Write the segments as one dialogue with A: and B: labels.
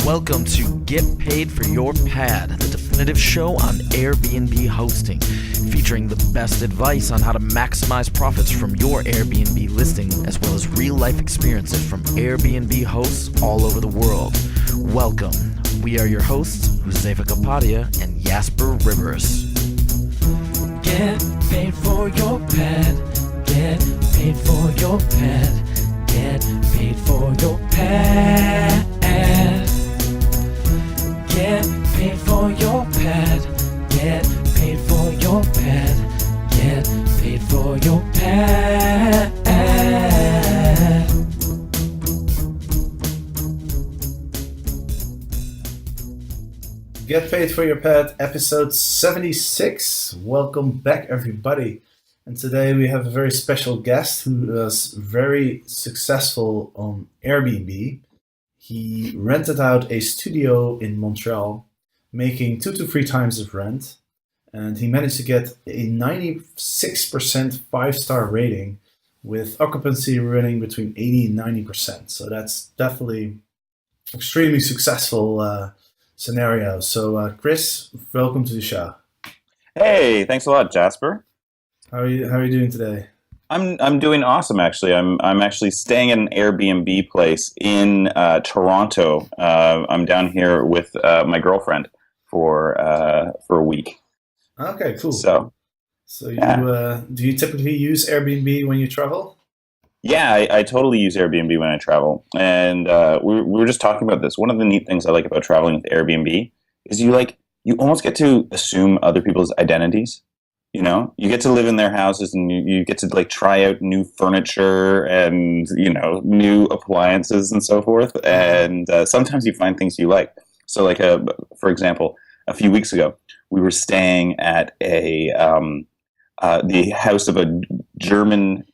A: Welcome to Get Paid for Your Pad, the definitive show on Airbnb hosting, featuring the best advice on how to maximize profits from your Airbnb listing, as well as real-life experiences from Airbnb hosts all over the world. Welcome. We are your hosts, Josefa Kapadia and Jasper Rivers.
B: Get paid for your pad. Get paid for your pad. Get paid for your pad. Get paid for your pad. Get paid for your pad. Get paid for your pad.
C: Get Paid for Your Pad, episode 76. Welcome back, everybody. And today we have a very special guest who is very successful on Airbnb. He rented out a studio in Montreal, making 2 to 3 times the rent. And he managed to get a 96% 5-star rating with occupancy running between 80 and 90%. So that's definitely extremely successful scenario. So Chris, welcome to the show.
D: Hey, thanks a lot, Jasper.
C: How are you doing today?
D: I'm doing awesome, actually. I'm actually staying at an Airbnb place in Toronto. I'm down here with my girlfriend for a week.
C: Okay, cool.
D: So
C: do you typically use Airbnb when you travel?
D: Yeah, I totally use Airbnb when I travel, and we were just talking about this. One of the neat things I like about traveling with Airbnb is you almost get to assume other people's identities. You know, you get to live in their houses, and you get to try out new furniture and new appliances and so forth. And sometimes you find things you like. So, for example, a few weeks ago, we were staying at the house of a German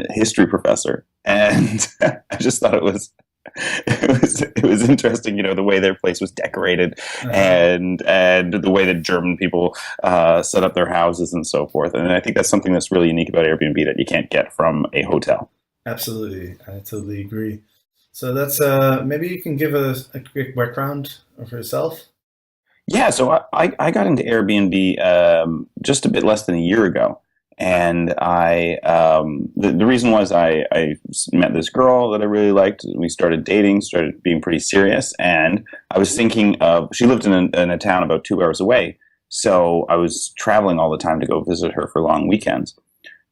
D: history professor, and I just thought it was interesting, the way their place was decorated, and the way that German people set up their houses and so forth. And I think that's something that's really unique about Airbnb that you can't get from a hotel.
C: Absolutely, I totally agree. So that's maybe you can give us a quick background of yourself.
D: Yeah, so I got into Airbnb just a bit less than a year ago. And the reason was I met this girl that I really liked. We started dating, started being pretty serious. And I was thinking she lived in a town about 2 hours away. So I was traveling all the time to go visit her for long weekends.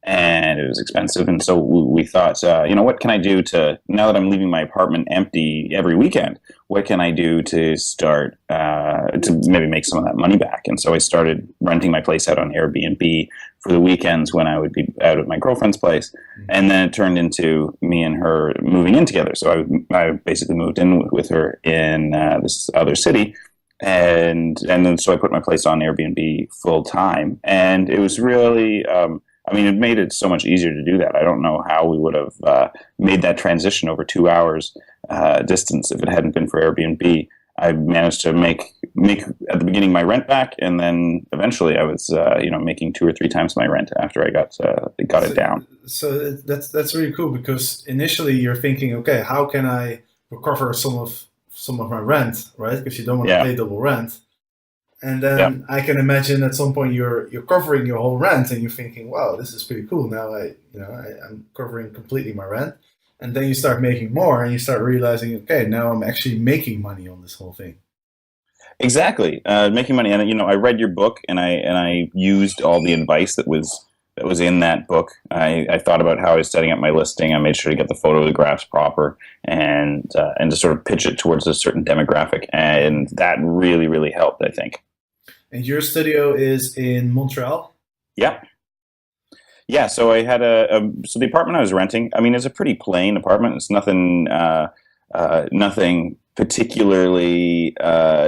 D: And it was expensive. And so we thought, what can I do now that I'm leaving my apartment empty every weekend, what can I do to start to maybe make some of that money back? And so I started renting my place out on Airbnb for the weekends when I would be out at my girlfriend's place. And then it turned into me and her moving in together. So I basically moved in with her in this other city. And then so I put my place on Airbnb full time. And it was really... it made it so much easier to do that. I don't know how we would have made that transition over 2 hours distance if it hadn't been for Airbnb. I managed to make at the beginning my rent back, and then eventually I was making 2 or 3 times my rent after I got it down.
C: So that's really cool, because initially you're thinking, okay, how can I recover some of my rent, right? Because you don't want to pay double rent. And then I can imagine at some point you're covering your whole rent, and you're thinking, wow, this is pretty cool. Now I'm covering completely my rent. And then you start making more, and you start realizing, okay, now I'm actually making money on this whole thing.
D: Exactly. Making money. And, I read your book, and I used all the advice that was in that book. I thought about how I was setting up my listing. I made sure to get the photographs proper and to sort of pitch it towards a certain demographic. And that really, really helped, I think.
C: And your studio is in Montreal?
D: Yeah. Yeah, so I had so the apartment I was renting, it's a pretty plain apartment. It's nothing particularly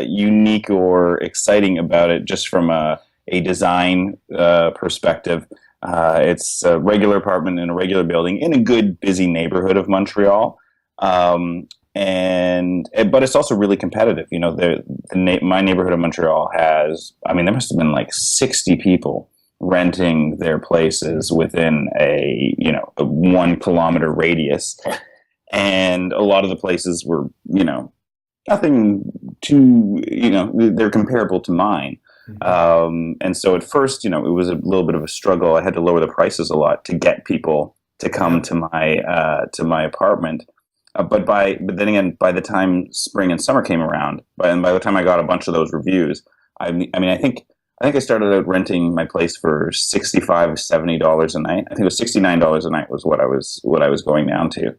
D: unique or exciting about it, just from a design perspective. It's a regular apartment in a regular building in a good, busy neighborhood of Montreal. But it's also really competitive. My neighborhood of Montreal has, there must have been 60 people renting their places within a 1 kilometer radius. and a lot of the places were, nothing too, they're comparable to mine. And so at first, it was a little bit of a struggle. I had to lower the prices a lot to get people to come to my apartment. But then again, by the time spring and summer came around, and by the time I got a bunch of those reviews, I think I started out renting my place for $65, $70 a night. I think it was $69 a night was what I was going down to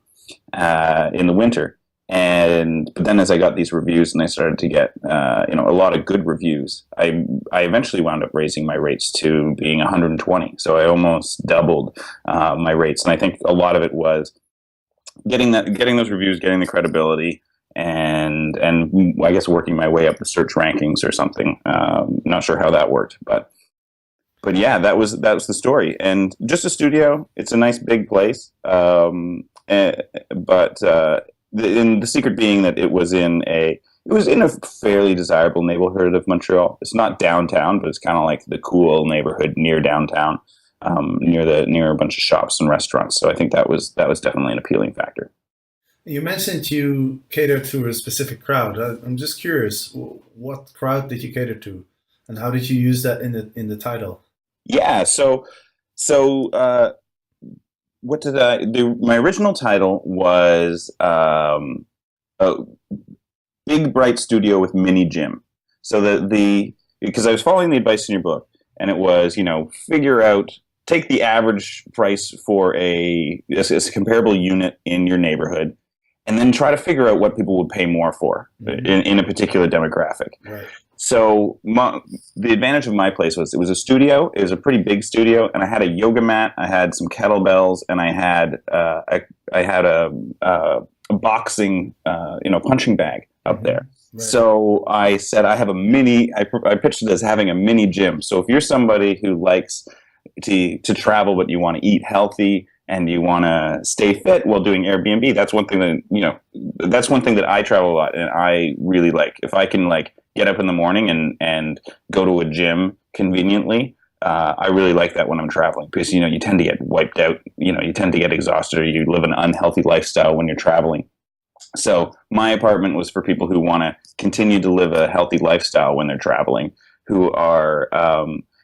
D: in the winter. But then as I got these reviews and I started to get a lot of good reviews, I eventually wound up raising my rates to being $120. So I almost doubled my rates, and I think a lot of it was getting those reviews, getting the credibility, and I guess working my way up the search rankings or something. Not sure how that worked, but yeah, that was the story. And just a studio. It's a nice big place, the secret being that it was in a fairly desirable neighborhood of Montreal. It's not downtown, but it's kind of like the cool neighborhood near downtown, near a bunch of shops and restaurants. So I think that was definitely an appealing factor.
C: You mentioned you cater to a specific crowd. I'm just curious, what crowd did you cater to, and how did you use that in the title?
D: Yeah, so what did I do? My original title was a big bright studio with mini gym. So because I was following the advice in your book, and it was, take the average price for a comparable unit in your neighborhood, and then try to figure out what people would pay more for in a particular demographic. Right. So the advantage of my place was it was a studio. It was a pretty big studio, and I had a yoga mat, I had some kettlebells, and I had a boxing punching bag up there. Right. So I said I have a mini. I pitched it as having a mini gym. So if you're somebody who likes to travel but you want to eat healthy and you want to stay fit while doing Airbnb, that's one thing that I travel a lot and I really like. If I can get up in the morning and go to a gym conveniently, I really like that when I'm traveling, because you tend to get wiped out, you tend to get exhausted, or you live an unhealthy lifestyle when you're traveling. So my apartment was for people who want to continue to live a healthy lifestyle when they're traveling, who are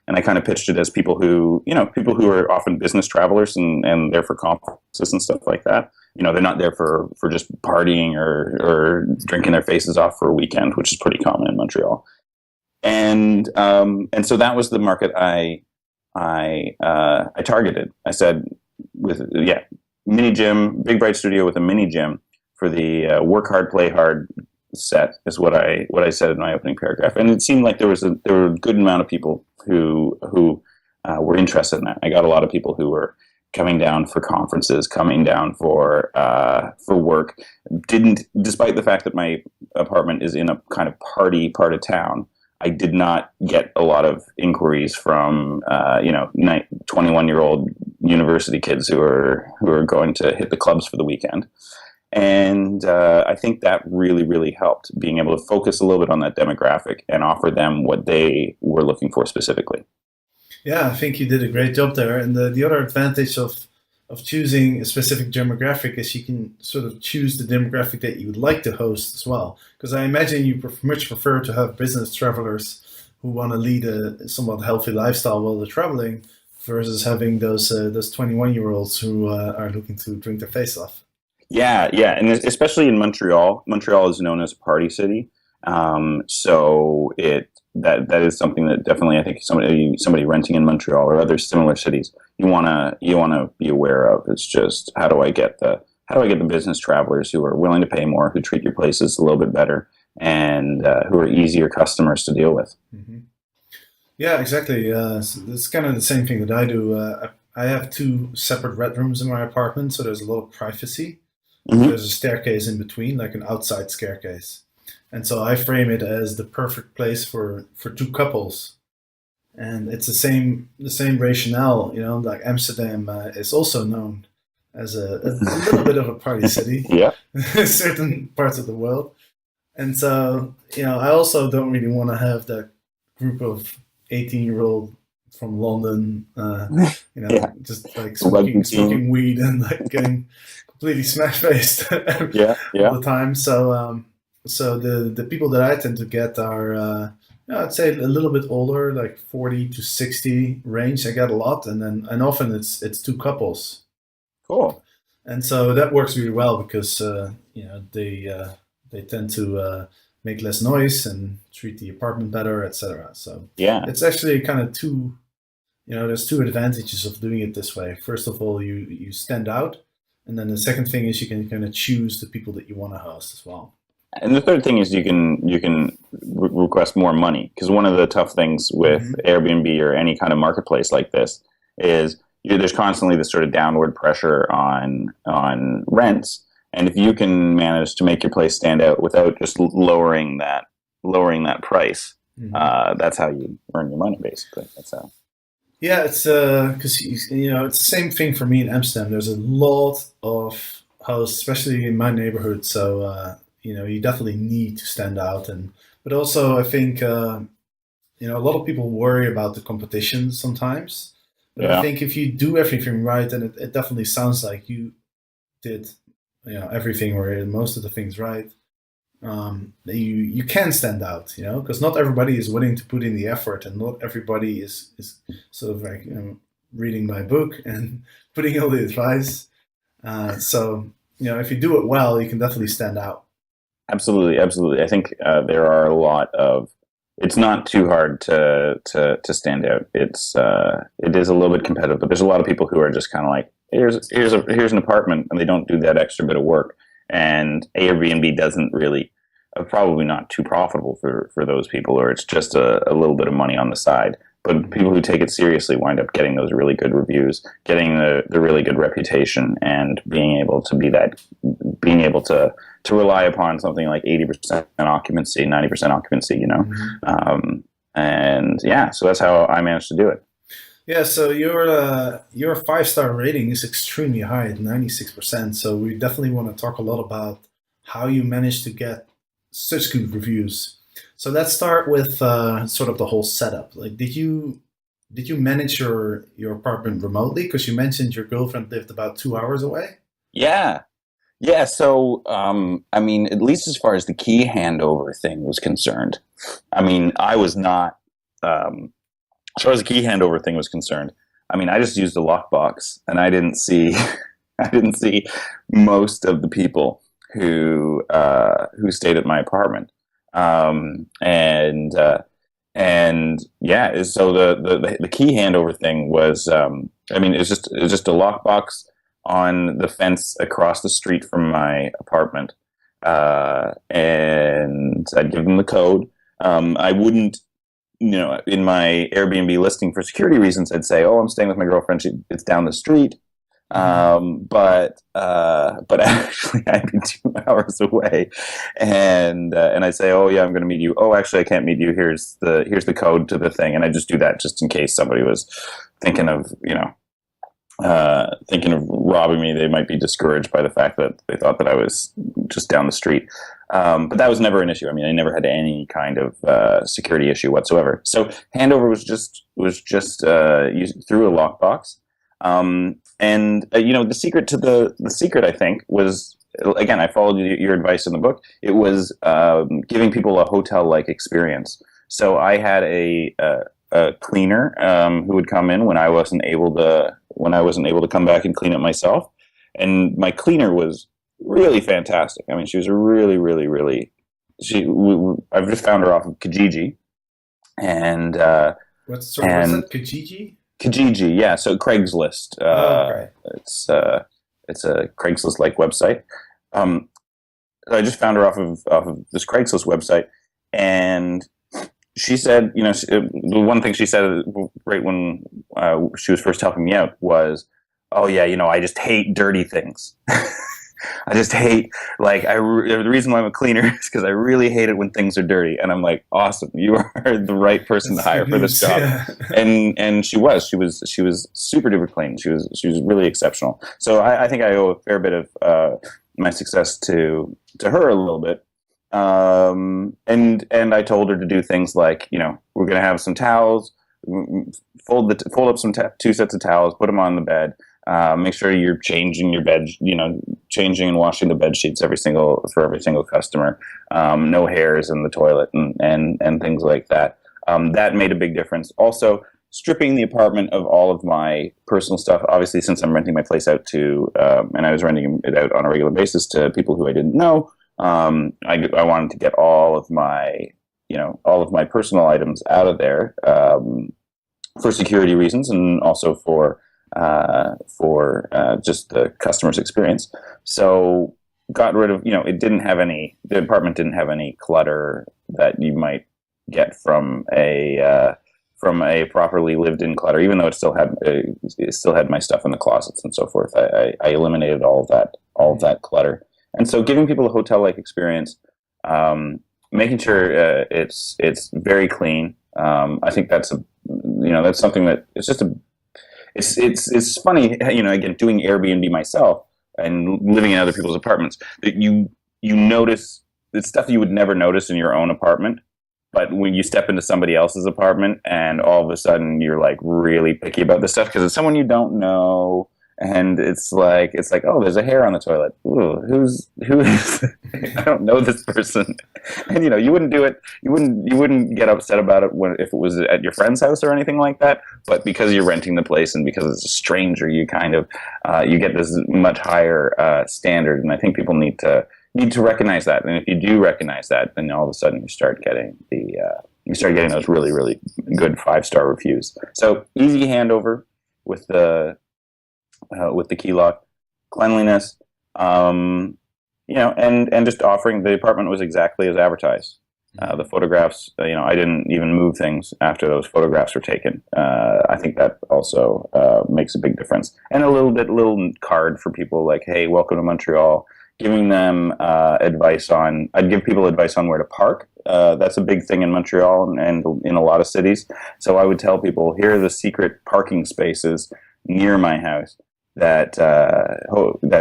D: and I kind of pitched it as people who are often business travelers and there for conferences and stuff like that. They're not there for just partying or drinking their faces off for a weekend, which is pretty common in Montreal. And so that was the market I targeted. I said mini gym, big bright studio with a mini gym for the work hard, play hard set is what I said in my opening paragraph. And it seemed like there were a good amount of people who were interested in that. I got a lot of people who were coming down for conferences, coming down for work. Despite the fact that my apartment is in a kind of party part of town, I did not get a lot of inquiries from 21-year-old university kids who are going to hit the clubs for the weekend. And I think that really, really helped, being able to focus a little bit on that demographic and offer them what they were looking for specifically.
C: Yeah, I think you did a great job there. And the other advantage of choosing a specific demographic is you can sort of choose the demographic that you would like to host as well. Because I imagine you much prefer to have business travelers who want to lead a somewhat healthy lifestyle while they're traveling versus having those 21-year-olds who are looking to drink their face off. Yeah,
D: and especially in Montreal. Montreal is known as a party city, so that is something that definitely I think somebody renting in Montreal or other similar cities you wanna be aware of. It's just how do I get the business travelers who are willing to pay more, who treat your places a little bit better, and who are easier customers to deal with.
C: Mm-hmm. Yeah, exactly. It's kind of the same thing that I do. I have 2 separate red rooms in my apartment, so there's a lot of privacy. Mm-hmm. There's a staircase in between, like an outside staircase. And so I frame it as the perfect place for 2 couples. And it's the same rationale, like Amsterdam is also known as a little bit of a party city.
D: Yeah.
C: in certain parts of the world. And so, I also don't really want to have that group of 18-year-old from London, just like smoking weed and like getting completely smash faced
D: Yeah,
C: all
D: yeah.
C: the time. So the people that I tend to get are I'd say a little bit older, like 40 to 60 range. I get a lot, and often it's two couples,
D: Cool.
C: and so that works really well because they tend to make less noise and treat the apartment better, etc. So
D: Yeah.
C: it's actually kind of two. There's two advantages of doing it this way. First of all, you stand out, and then the second thing is you can kind of choose the people that you want to host as well.
D: And the third thing is you can request more money, because one of the tough things with Airbnb or any kind of marketplace like this is there's constantly this sort of downward pressure on rents, and if you can manage to make your place stand out without just lowering that price, that's how you earn your money, basically. That's how.
C: Yeah, it's because it's the same thing for me in Amsterdam. There's a lot of hosts, especially in my neighborhood. So you definitely need to stand out, but also I think a lot of people worry about the competition sometimes. But I
D: Yeah.
C: think if you do everything right, then it definitely sounds like you did everything or most of the things right. You can stand out, because not everybody is willing to put in the effort, and not everybody is sort of like reading my book and putting all the advice. So if you do it well, you can definitely stand out.
D: Absolutely, absolutely. I think there are a lot of. It's not too hard to stand out. It is a little bit competitive, but there's a lot of people who are just kind of like, here's an apartment, and they don't do that extra bit of work. And Airbnb doesn't really, probably not too profitable for those people, or it's just a little bit of money on the side. But people who take it seriously wind up getting those really good reviews, getting the really good reputation, and being able to rely upon something like 80% occupancy, 90% occupancy, and yeah, so that's how I managed to do it.
C: Yeah, so your 5-star rating is extremely high at 96%. So we definitely want to talk a lot about how you managed to get such good reviews. So let's start with sort of the whole setup. Like, did you manage your apartment remotely? Because you mentioned your girlfriend lived about 2 hours away.
D: Yeah. Yeah, so I mean, at least as far as the key handover thing was concerned, I mean, I was not. As far as the key handover thing was concerned, I mean, I just used a lockbox, and I didn't see, I didn't see most of the people who stayed at my apartment, and yeah, so the key handover thing was, I mean, it's just a lockbox on the fence across the street from my apartment, and I'd give them the code. I wouldn't. In my Airbnb listing, for security reasons, I'd say, "Oh, I'm staying with my girlfriend. It's down the street." But actually, I'd be 2 hours away, and I'd say, "Oh, yeah, I'm going to meet you." "Oh, actually, I can't meet you. Here's the code to the thing," and I just do that just in case somebody was thinking of robbing me. They might be discouraged by the fact that they thought that I was just down the street. But that was never an issue. I mean, I never had any kind of security issue whatsoever. So handover was just through a lockbox. The secret I think was, again, I followed your advice in the book. It was giving people a hotel-like experience. So I had a cleaner who would come in when I wasn't able to come back and clean it myself, and my cleaner was really fantastic. I mean, she was really, really, really. I've just found her off of Kijiji, and
C: What's that? Kijiji?
D: Kijiji, yeah. So Craigslist.
C: Okay.
D: It's a Craigslist-like website. I just found her off of this Craigslist website, and she said, the one thing she said right when she was first helping me out was, "Oh yeah, I just hate dirty things." I just hate, the reason why I'm a cleaner is because I really hate it when things are dirty. And I'm like, awesome, you are the right person to hire for this job.
C: Yeah.
D: And she was super duper clean. She was really exceptional. So I think I owe a fair bit of my success to her a little bit. And I told her to do things like, we're going to have some towels, fold up some two sets of towels, put them on the bed. Make sure you're changing your bed, changing and washing the bed sheets for every single customer. No hairs in the toilet and things like that. That made a big difference. Also, stripping the apartment of all of my personal stuff. Obviously, since I'm renting my place out to, and I was renting it out on a regular basis to people who I didn't know, I wanted to get all of my personal items out of there for security reasons, and also for just the customer's experience. So got rid of, the apartment didn't have any clutter that you might get from a properly lived in clutter, even though it still had my stuff in the closets and so forth. I eliminated all of that clutter. And so giving people a hotel-like experience, making sure it's very clean. I think that's something that it's funny, again, doing Airbnb myself and living in other people's apartments, that you notice the stuff you would never notice in your own apartment. But when you step into somebody else's apartment and all of a sudden you're like really picky about this stuff because it's someone you don't know, and it's like, oh, there's a hair on the toilet. Ooh, who is? I don't know this person. And you wouldn't do it. You wouldn't get upset about it if it was at your friend's house or anything like that. But because you're renting the place and because it's a stranger, you kind of you get this much higher standard. And I think people need to recognize that. And if you do recognize that, then all of a sudden you start getting those really, really good 5-star reviews. So easy handover with the key lock, cleanliness, and just offering. The apartment was exactly as advertised. The photographs, I didn't even move things after those photographs were taken. I think that also makes a big difference. And a little card for people like, hey, welcome to Montreal. Giving them I'd give people advice on where to park. That's a big thing in Montreal and in a lot of cities. So I would tell people, here are the secret parking spaces near my house that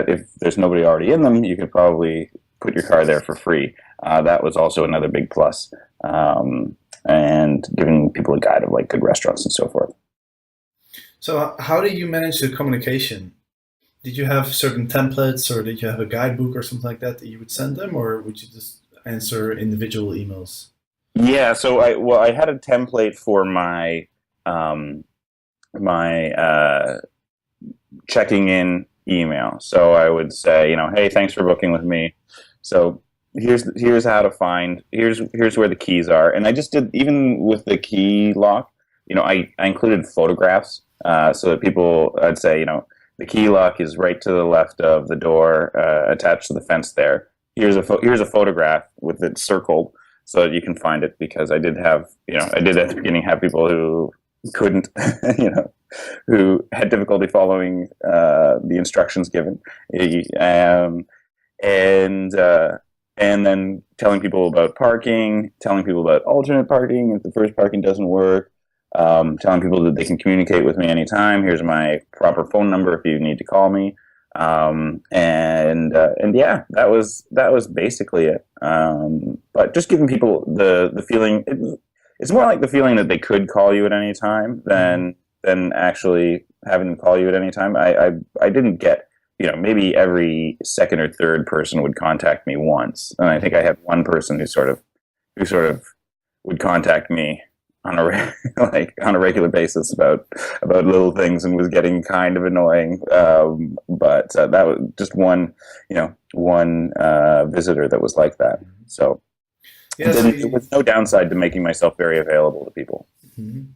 D: if there's nobody already in them, you could probably put your car there for free. That was also another big plus. And giving people a guide of like good restaurants and so forth.
C: So how did you manage the communication? Did you have certain templates, or did you have a guidebook or something like that you would send them, or would you just answer individual emails?
D: Yeah, so I had a template for my checking in email. So I would say, hey, thanks for booking with me. So here's how to find, here's where the keys are. And I just did, even with the key lock, I included photographs so that people, I'd say, the key lock is right to the left of the door, attached to the fence there. Here's a photograph with it circled so that you can find it, because I did at the beginning have people who couldn't, who had difficulty following the instructions given, and then telling people about parking, telling people about alternate parking if the first parking doesn't work, telling people that they can communicate with me anytime. Here's my proper phone number if you need to call me, and yeah, that was basically it. But just giving people the feeling. It's more like the feeling that they could call you at any time than actually having them call you at any time. I didn't get, maybe every second or third person would contact me once, and I think I had one person who sort of would contact me on a regular basis about little things, and was getting kind of annoying. But that was just one visitor that was like that. So. Yeah, there was no downside to making myself very available to people.
C: Mm-hmm.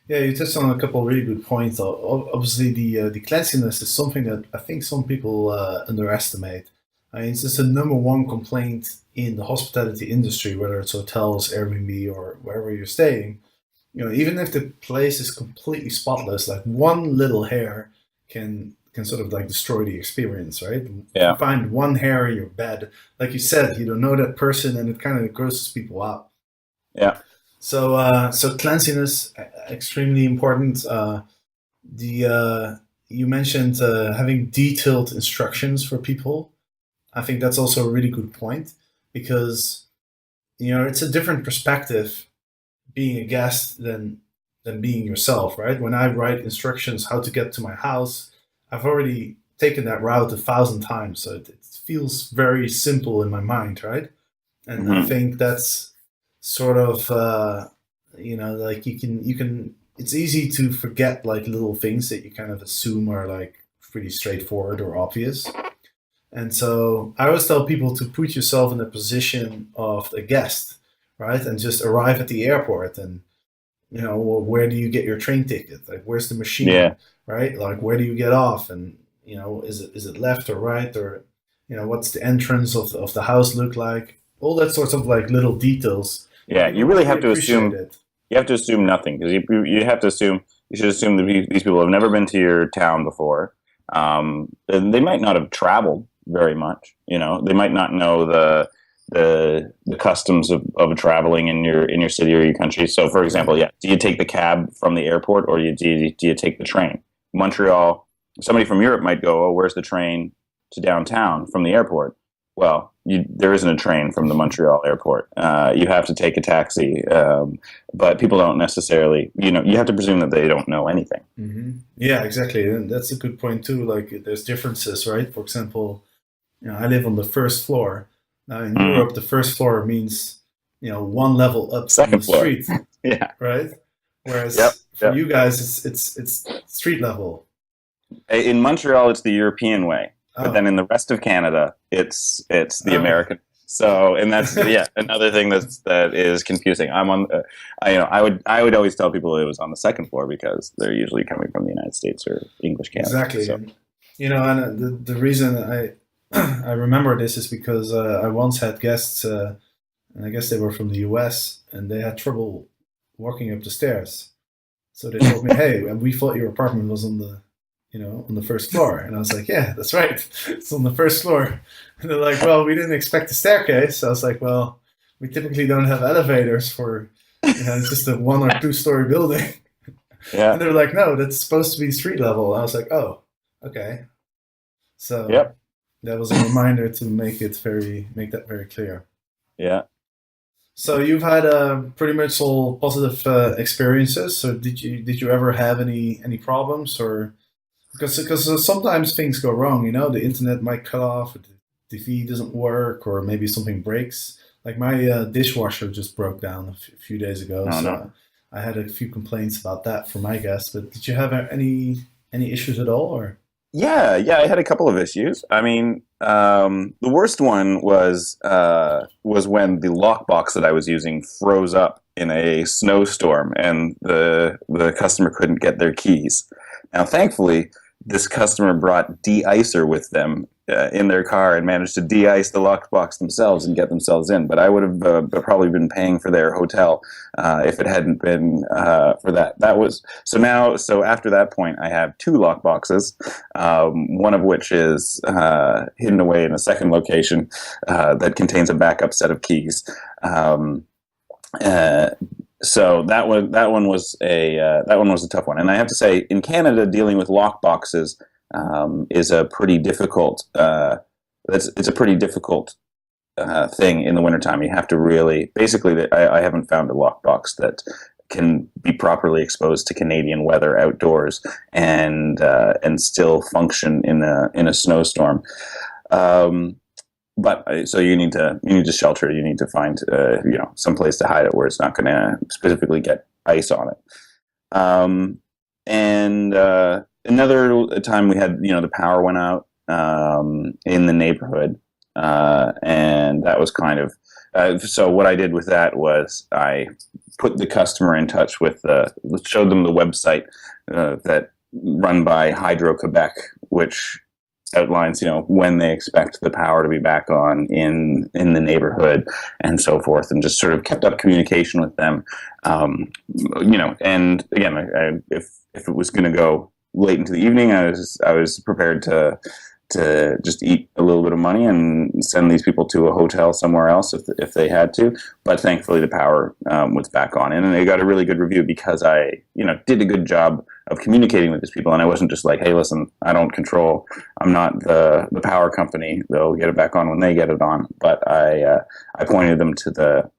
C: Yeah, you touched on a couple of really good points. Obviously, the cleanliness is something that I think some people underestimate. I mean, it's just a number one complaint in the hospitality industry, whether it's hotels, Airbnb, or wherever you're staying. Even if the place is completely spotless, like one little hair can sort of like destroy the experience, right?
D: Yeah.
C: You find one hair in your bed, like you said, you don't know that person, and it kind of grosses people out.
D: Yeah.
C: So cleanliness, extremely important. You mentioned having detailed instructions for people. I think that's also a really good point, because it's a different perspective being a guest than being yourself, right? When I write instructions how to get to my house, I've already taken that route 1,000 times, so it feels very simple in my mind, right? And I
D: Hmm.
C: think that's sort of like you can. It's easy to forget like little things that you kind of assume are like pretty straightforward or obvious. And so I always tell people to put yourself in the position of a guest, right? And just arrive at the airport and, well, where do you get your train ticket? Like, where's the machine,
D: Yeah.
C: right? Like, where do you get off? And, is it left or right? Or, what's the entrance of the house look like? All that sorts of like little details. And
D: Yeah. You
C: people
D: really
C: really
D: have to
C: appreciate
D: assume.
C: it.
D: You have to assume nothing because you have to assume. You should assume that these people have never been to your town before. And they might not have traveled very much. They might not know the customs of traveling in your city or your country. So, for example, yeah, do you take the cab from the airport or do you take the train? Montreal. Somebody from Europe might go, "Oh, where's the train to downtown from the airport?" Well, there isn't a train from the Montreal airport. You have to take a taxi, but people don't necessarily. You have to presume that they don't know anything.
C: Yeah, exactly. And that's a good point too. Like, there's differences, right? For example, I live on the first floor. Now in
D: Mm.
C: Europe, the first floor means, one level up from
D: Second
C: the
D: floor.
C: street,
D: Yeah.
C: right?
D: Yep.
C: Whereas for
D: Yep.
C: you guys, it's street level.
D: In Montreal, it's the European way, but then
C: Oh,
D: in the rest of Canada, it's the
C: okay.
D: American. So, and that's another thing that is confusing. I'm on, I would always tell people it was on the second floor because they're usually coming from the United States or English Canada.
C: Exactly.
D: So,
C: And, the reason I I remember this is because I once had guests, and I guess they were from the US, and they had trouble walking up the stairs. So they told me, "Hey, and we thought your apartment was on the first floor." And I was like, "Yeah, that's right. It's on the first floor." And they're like, "Well, we didn't expect a staircase." So I was like, "Well, we typically don't have elevators for, it's just a 1 or 2 story building."
D: yeah.
C: And they're like, "No, that's supposed to be street level." And I was like, "Oh, okay." So
D: Yep.
C: that was a reminder to make that very clear.
D: Yeah.
C: So you've had pretty much all positive experiences. So did you ever have any problems, or because sometimes things go wrong? The internet might cut off, or the TV doesn't work, or maybe something breaks. Like my dishwasher just broke down a few days ago,
D: No,
C: so
D: no.
C: I had a few complaints about that from my guests. But did you have any issues at all, or?
D: Yeah, yeah, I had a couple of issues. I mean, the worst one was when the lockbox that I was using froze up in a snowstorm, and the customer couldn't get their keys. Now, thankfully, this customer brought de-icer with them in their car and managed to de-ice the lockbox themselves and get themselves in. But I would have probably been paying for their hotel if it hadn't been for that. That was so now. So after that point, I have 2 lockboxes, one of which is hidden away in a second location that contains a backup set of keys. Uh, so that one was a tough one, and I have to say, in Canada, dealing with lock boxes is a pretty difficult. It's a pretty difficult thing in the wintertime. You have to really, basically, I haven't found a lockbox that can be properly exposed to Canadian weather outdoors and still function in a snowstorm. But so you need to shelter. You need to find some place to hide it where it's not going to specifically get ice on it. And another time we had the power went out in the neighborhood, and that was kind of so. What I did with that was I put the customer in touch with showed them the website that run by Hydro Quebec, which outlines when they expect the power to be back on in the neighborhood and so forth, and just sort of kept up communication with them. And again, if it was going to go late into the evening, I was prepared to just eat a little bit of money and send these people to a hotel somewhere else if they had to. But thankfully, the power was back on, and they got a really good review because I did a good job of communicating with these people, and I wasn't just like, hey, listen, I'm not the power company. They'll get it back on when they get it on. But I pointed them to the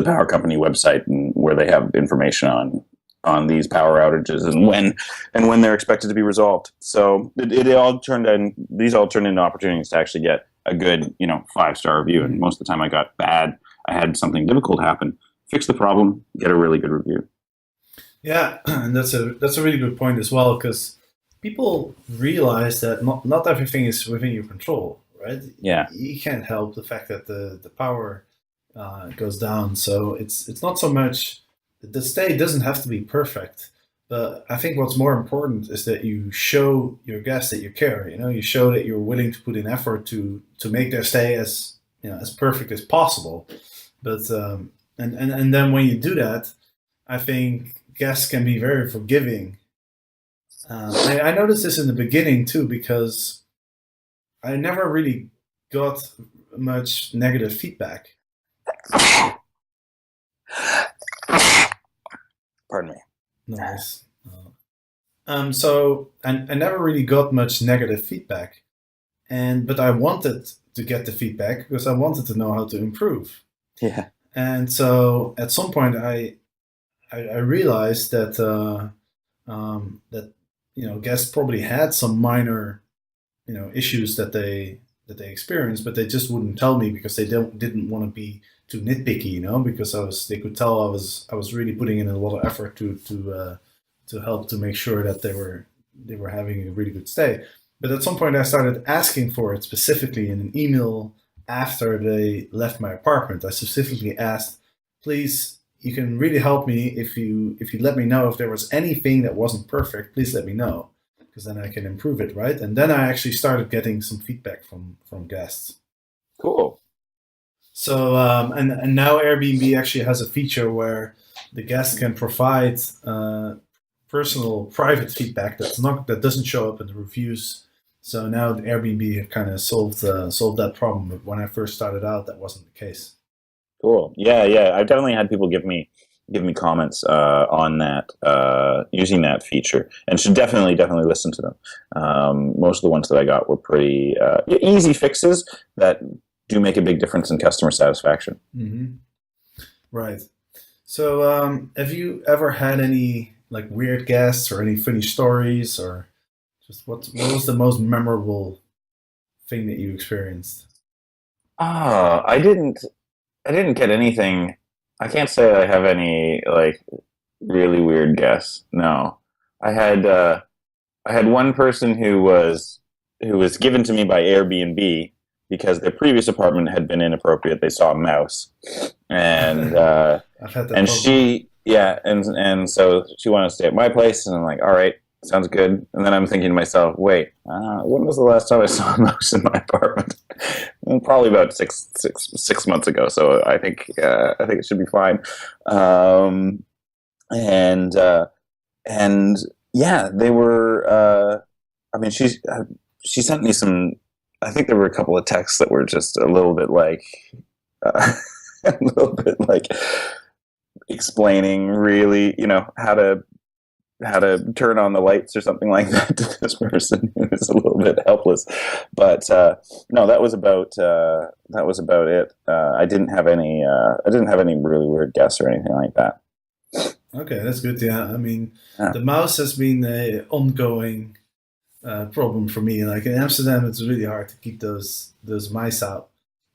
D: power company website and where they have information on on these power outages and when they're expected to be resolved. So these all turned into opportunities to actually get a good 5-star review. And most of the time I got bad. I had something difficult happen. Fix the problem, get a really good review.
C: Yeah, and that's a really good point as well, because people realize that not everything is within your control, right?
D: Yeah.
C: You can't help the fact that the power goes down. So it's not so much the stay doesn't have to be perfect, but I think what's more important is that you show your guests that you care. You show that you're willing to put in effort to make their stay as as perfect as possible. But and then when you do that, I think guests can be very forgiving. I noticed this in the beginning too, because I never really got much negative feedback.
D: Pardon me.
C: Nice. So I never really got much negative feedback, but I wanted to get the feedback because I wanted to know how to improve.
D: Yeah.
C: And so at some point I realized that that guests probably had some minor issues that they experienced, but they just wouldn't tell me because they didn't want to be too nitpicky, because they could tell I was really putting in a lot of effort to help to make sure that they were having a really good stay. But at some point I started asking for it specifically in an email after they left my apartment. I specifically asked, please, you can really help me if you let me know if there was anything that wasn't perfect. Please let me know, because then I can improve it, right? And then I actually started getting some feedback from guests.
D: Cool.
C: So and now Airbnb actually has a feature where the guests can provide personal, private feedback that doesn't show up in the reviews. So now the Airbnb have kind of solved that problem. But when I first started out, that wasn't the case.
D: Cool. Yeah. I've definitely had people give me comments on that, using that feature, and should definitely listen to them. Most of the ones that I got were pretty easy fixes that do make a big difference in customer satisfaction.
C: Mm-hmm. Right. So have you ever had any weird guests or any funny stories, or just what was the most memorable thing that you experienced?
D: I didn't get anything. I can't say I have any really weird guests. No, I had one person who was given to me by Airbnb because their previous apartment had been inappropriate. They saw a mouse, and
C: I've had that
D: and
C: problem.
D: and so she wanted to stay at my place, and I'm like, all right, sounds good. And then I'm thinking to myself, wait, when was the last time I saw a mouse in my apartment? Probably about six months ago. So I think it should be fine. And yeah, they were. I mean, she sent me some. I think there were a couple of texts that were just a little bit explaining really, how to turn on the lights or something like that to this person who was a little bit helpless. But no, that was about it. I didn't have any really weird guests or anything like that.
C: Okay, that's good. Yeah, I mean,
D: Yeah.
C: the mouse has been an ongoing problem for me. Like in Amsterdam, it's really hard to keep those mice out.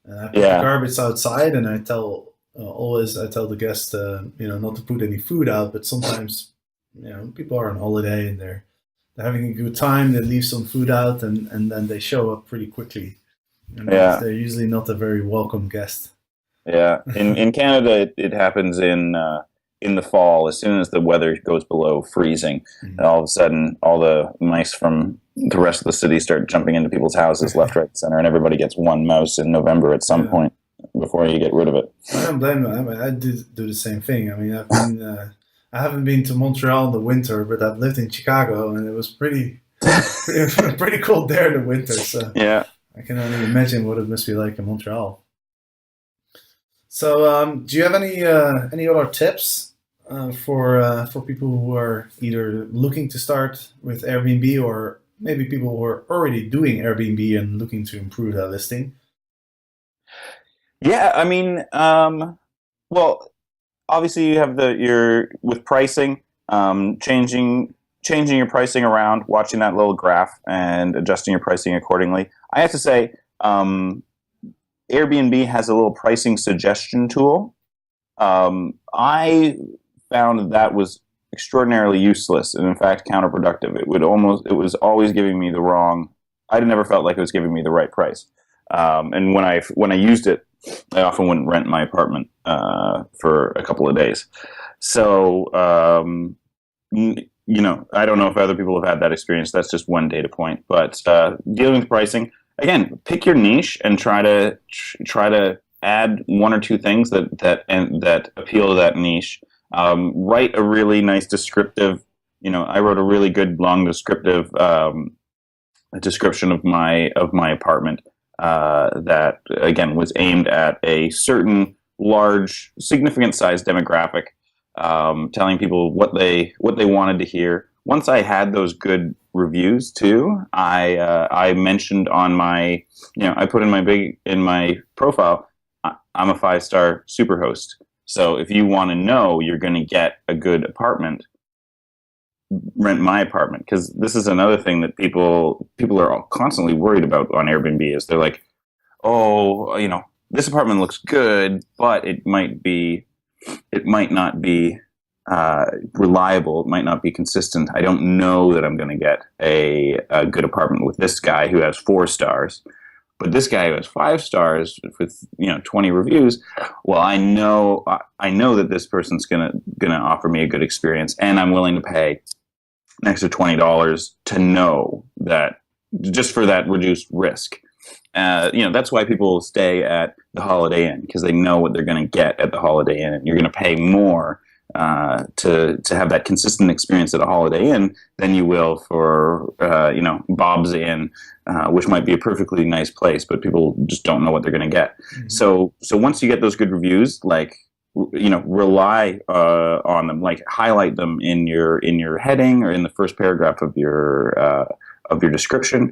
C: And I put the garbage outside, and I tell the guests, not to put any food out. But sometimes, people are on holiday and they're having a good time. They leave some food out, and then they show up pretty quickly. And they're usually not a very welcome guest.
D: Yeah, in Canada, it happens in the fall. As soon as the weather goes below freezing, and all of a sudden, all the mice from the rest of the city start jumping into people's houses left, right, center, and everybody gets one mouse in November at some point before you get rid of it.
C: I don't blame them. I do the same thing. I mean, I haven't been to Montreal in the winter, but I've lived in Chicago, and it was pretty cold there in the winter. So
D: yeah,
C: I can only imagine what it must be like in Montreal. So, do you have any other tips for people who are either looking to start with Airbnb, or maybe people who are already doing Airbnb and looking to improve their listing?
D: Yeah, I mean, well, obviously you have with pricing. changing your pricing around, watching that little graph, and adjusting your pricing accordingly. I have to say, Airbnb has a little pricing suggestion tool. I found that was extraordinarily useless and, in fact, counterproductive. It was always giving me the wrong. I never felt like it was giving me the right price. And when I used it, I often wouldn't rent my apartment for a couple of days. So, I don't know if other people have had that experience. That's just one data point. But dealing with pricing, again, pick your niche and try to add one or two things that appeal to that niche. Write a really nice descriptive. I wrote a really good long descriptive description of my apartment that again was aimed at a certain large, significant size demographic, telling people what they wanted to hear. Once I had those good reviews too, I mentioned on my, I put in my profile, I'm a 5-star Superhost. So if you want to know you're going to get a good apartment, rent my apartment. Because this is another thing that people are constantly worried about on Airbnb is they're like, oh, this apartment looks good, but it might not be reliable. It might not be consistent. I don't know that I'm going to get a good apartment with this guy who has 4 stars. But this guy who has 5 stars with 20 reviews, well, I know that this person's gonna offer me a good experience, and I'm willing to pay an extra $20 to know that, just for that reduced risk. That's why people stay at the Holiday Inn, because they know what they're going to get at the Holiday Inn, and you're going to pay more to have that consistent experience at a Holiday Inn than you will for Bob's Inn, which might be a perfectly nice place, but people just don't know what they're going to get. Mm-hmm. So once you get those good reviews, rely on them, highlight them in your heading or in the first paragraph of your description,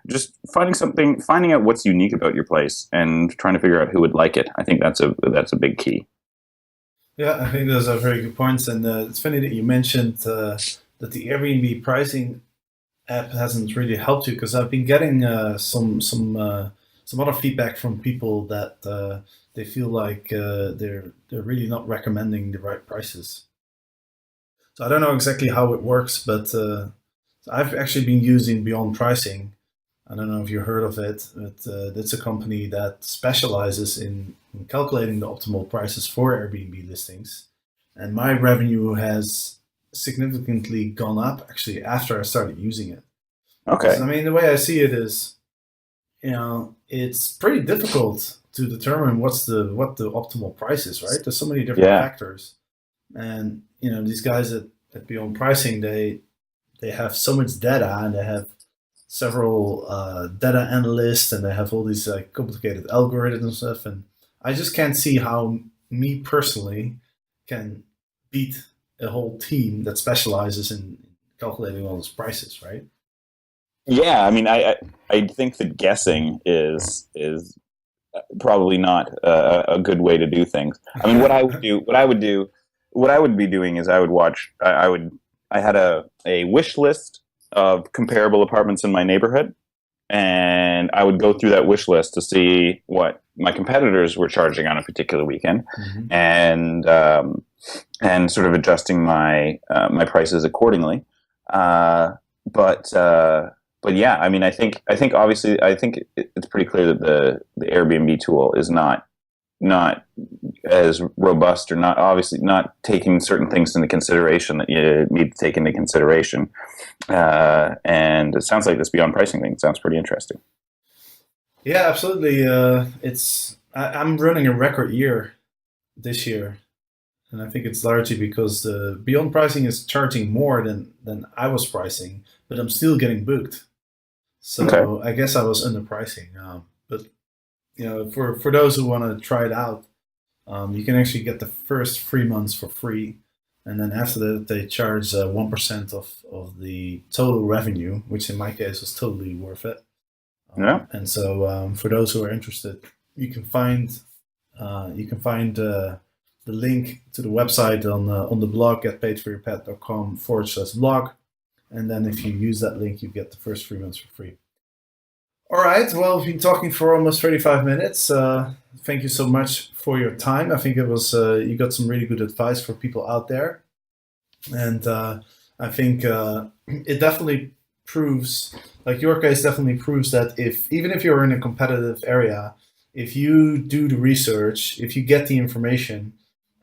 D: just finding out what's unique about your place and trying to figure out who would like it. I think that's a big key.
C: Yeah, I think those are very good points, and it's funny that you mentioned that the Airbnb pricing app hasn't really helped you, because I've been getting some other feedback from people that they feel like they're really not recommending the right prices. So I don't know exactly how it works, but I've actually been using Beyond Pricing. I don't know if you heard of it, but it's a company that specializes in calculating the optimal prices for Airbnb listings. And my revenue has significantly gone up actually after I started using it.
D: Okay.
C: So, the way I see it is, it's pretty difficult to determine what the optimal price is, right? There's so many different factors. And, these guys at Beyond Pricing, they have so much data, and they have several data analysts, and they have all these complicated algorithms and stuff. And I just can't see how me personally can beat a whole team that specializes in calculating all those prices, right?
D: Yeah, I think that guessing is probably not a good way to do things. What I would be doing is I had a wish list of comparable apartments in my neighborhood, and I would go through that wish list to see what my competitors were charging on a particular weekend, mm-hmm. and sort of adjusting my prices accordingly. But yeah, I think obviously it's pretty clear that the Airbnb tool is not as robust, or not taking certain things into consideration that you need to take into consideration. And it sounds like this Beyond Pricing thing sounds pretty interesting.
C: Yeah, absolutely. I'm running a record year this year, and I think it's largely because the Beyond Pricing is charging more than I was pricing, but I'm still getting booked. So okay. I guess I was underpricing. But for those who want to try it out, you can actually get the first 3 months for free, and then after that they charge 1% of the total revenue, which in my case was totally worth it.
D: Yeah.
C: And so for those who are interested, you can find the the link to the website on the blog, getpaidforyourpet.com/blog. And then if you use that link, you get the first 3 months for free. All right. Well, we've been talking for almost 35 minutes. Thank you so much for your time. I think it was you got some really good advice for people out there. And I think it definitely proves, like your case definitely proves that even if you're in a competitive area, if you do the research, if you get the information,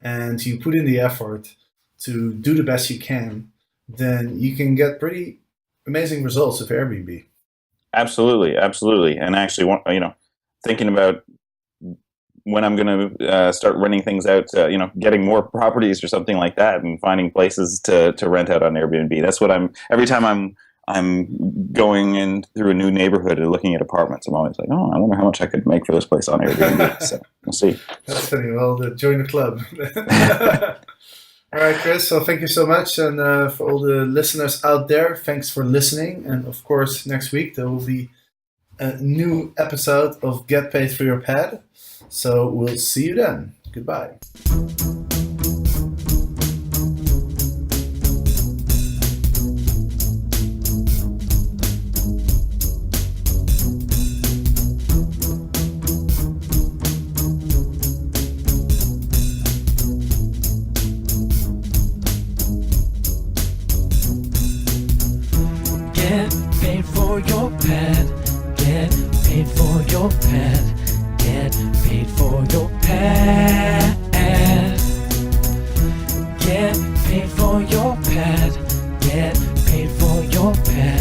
C: and you put in the effort to do the best you can, then you can get pretty amazing results with Airbnb.
D: Absolutely, absolutely. And actually, thinking about when I'm going to start renting things out, getting more properties or something like that, and finding places to rent out on Airbnb. That's what every time I'm going in through a new neighborhood and looking at apartments, I'm always like, oh, I wonder how much I could make for this place on Airbnb. So we'll see.
C: That's funny. Well, join the club. All right, Chris. So thank you so much. And for all the listeners out there, thanks for listening. And of course, next week there will be a new episode of Get Paid for Your Pet. So we'll see you then. Goodbye.
B: Get paid for your pet. Get paid for your pet. Get paid for your pet. Get paid for your pet. Get paid for your pet.